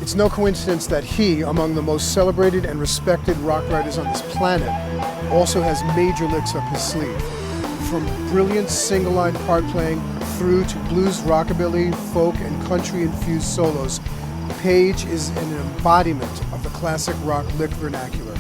It's no coincidence that he, among the most celebrated and respected rock writers on this planet, also has major licks up his sleeve. From brilliant single-line part playing through to blues, rockabilly, folk, and country-infused solos, Page is an embodiment of the classic rock lick vernacular.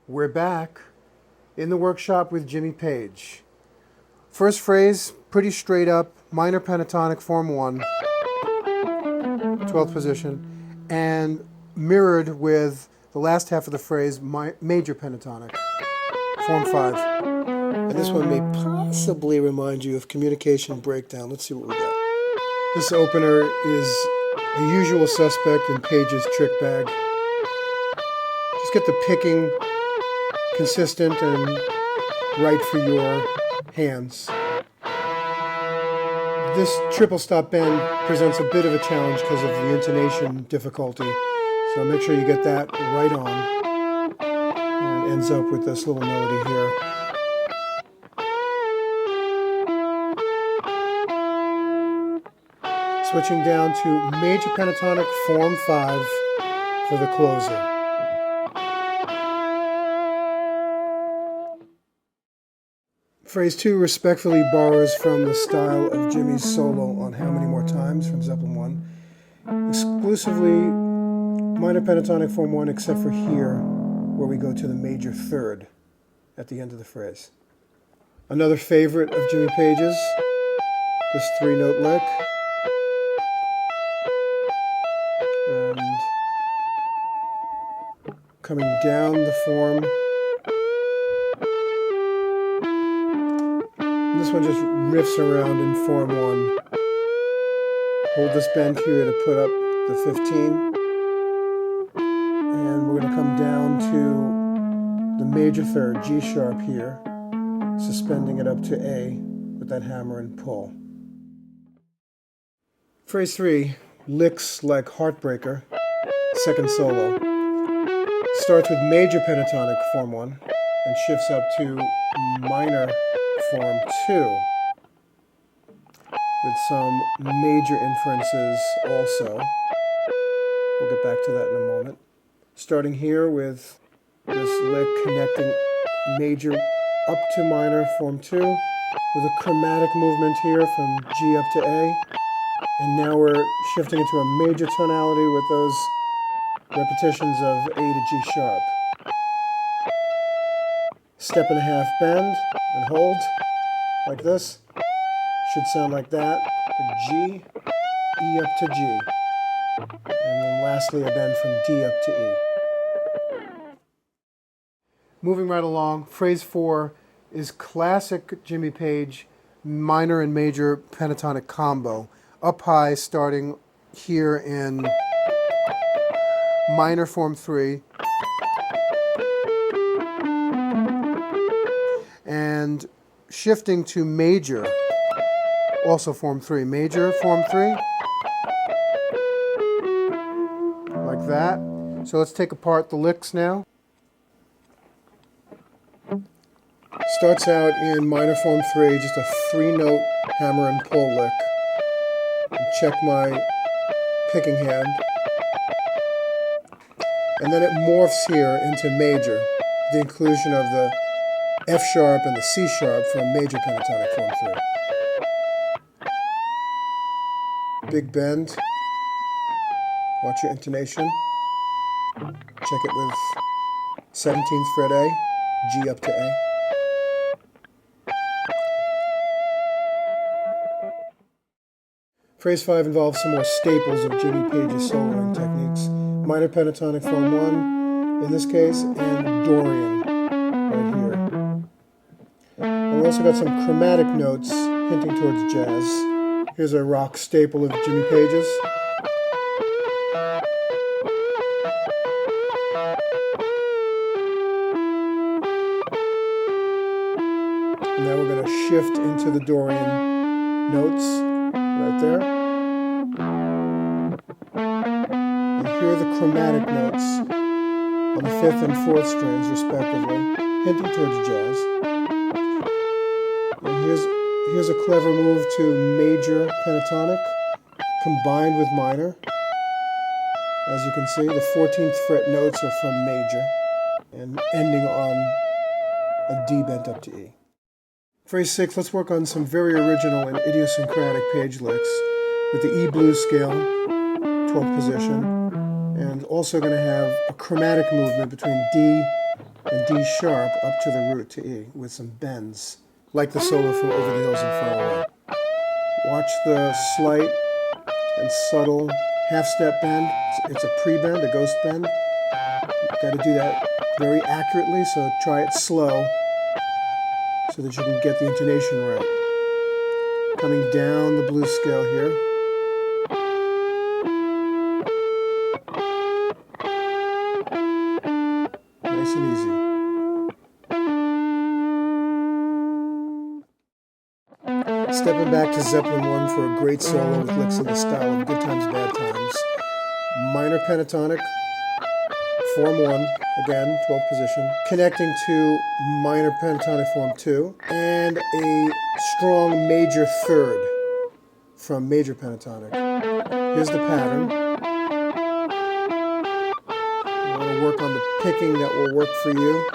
We're back in the workshop with Jimmy Page. First phrase, pretty straight up, minor pentatonic, form 1, 12th position, and mirrored with the last half of the phrase, major pentatonic, form 5. And this one may possibly remind you of Communication Breakdown. Let's see what we got. This opener is a usual suspect in Page's trick bag. Just get the picking consistent and right for your hands. This triple stop bend presents a bit of a challenge because of the intonation difficulty, so make sure you get that right on. And it ends up with this little melody here. Switching down to major pentatonic, form 5 for the closer. Phrase 2 respectfully borrows from the style of Jimmy's solo on How Many More Times from Zeppelin 1. Exclusively minor pentatonic form 1 except for here where we go to the major third at the end of the phrase. Another favorite of Jimmy Page's, this 3-note lick. And coming down the form. This one just riffs around in form 1. Hold this bend here to put up the 15. And we're going to come down to the major third, G sharp here, suspending it up to A with that hammer and pull. Phrase 3, licks like Heartbreaker, second solo. Starts with major pentatonic form 1 and shifts up to minor form 2, with some major inferences also. We'll get back to that in a moment. Starting here with this lick connecting major up to minor, form 2, with a chromatic movement here from G up to A. And now we're shifting into a major tonality with those repetitions of A to G sharp. Step and a half bend and hold, like this. Should sound like that. To G, E up to G. And then lastly a bend from D up to E. Moving right along, phrase 4 is classic Jimmy Page minor and major pentatonic combo. Up high, starting here in minor form 3, and shifting to major, also form 3. Major form 3, like that. So let's take apart the licks now. Starts out in minor form 3, just a 3-note hammer and pull lick. And check my picking hand. And then it morphs here into major, the inclusion of the F sharp and the C sharp from major pentatonic form 3. Big bend. Watch your intonation. Check it with 17th fret A, G up to A. Phrase 5 involves some more staples of Jimmy Page's soloing techniques. Minor pentatonic form 1, in this case, and Dorian, right here. And we also got some chromatic notes hinting towards jazz. Here's a rock staple of Jimmy Page's. And now we're going to shift into the Dorian notes. Right there. And here are the chromatic notes on the 5th and 4th strings, respectively, hinting towards jazz. And here's a clever move to major pentatonic combined with minor. As you can see, the 14th fret notes are from major and ending on a D bent up to E. Phrase 6, let's work on some very original and idiosyncratic Page licks with the E blues scale, 12th position, and also going to have a chromatic movement between D and D sharp up to the root to E with some bends, like the solo from Over the Hills and Far Away. Watch the slight and subtle half-step bend. It's a pre-bend, a ghost bend. You've got to do that very accurately, so try it slow, so that you can get the intonation right. Coming down the blues scale here. Nice and easy. Stepping back to Zeppelin 1 for a great solo with licks in the style of Good Times, Bad Times. Minor pentatonic, form 1, again, 12th position, connecting to minor pentatonic form 2, and a strong major third from major pentatonic. Here's the pattern. You want to work on the picking that will work for you.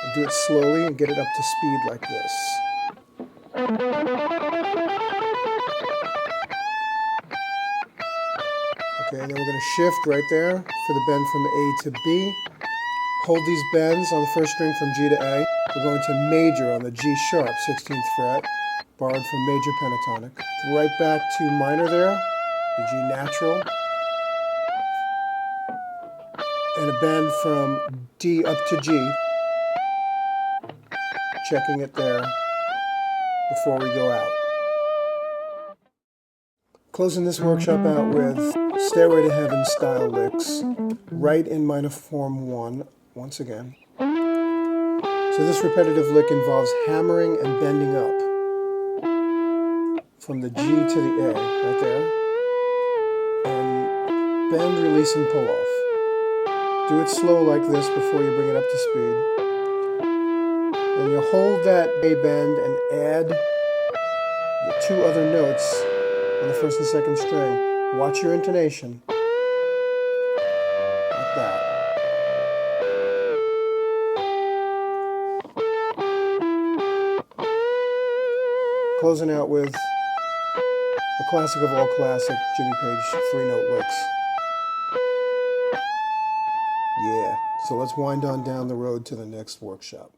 And do it slowly and get it up to speed like this. Okay, and then we're going to shift right there for the bend from A to B. Hold these bends on the first string from G to A. We're going to major on the G sharp, 16th fret, borrowed from major pentatonic. Right back to minor there, the G natural. And a bend from D up to G. Checking it there before we go out. Closing this workshop out with Stairway to Heaven style licks, right in minor form 1, once again. So this repetitive lick involves hammering and bending up from the G to the A, right there. And bend, release, and pull off. Do it slow like this before you bring it up to speed. And you hold that A bend and add the two other notes on the first and second string. Watch your intonation. Like that. Closing out with the classic of all classic, Jimmy Page 3-note licks. Yeah, so let's wind on down the road to the next workshop.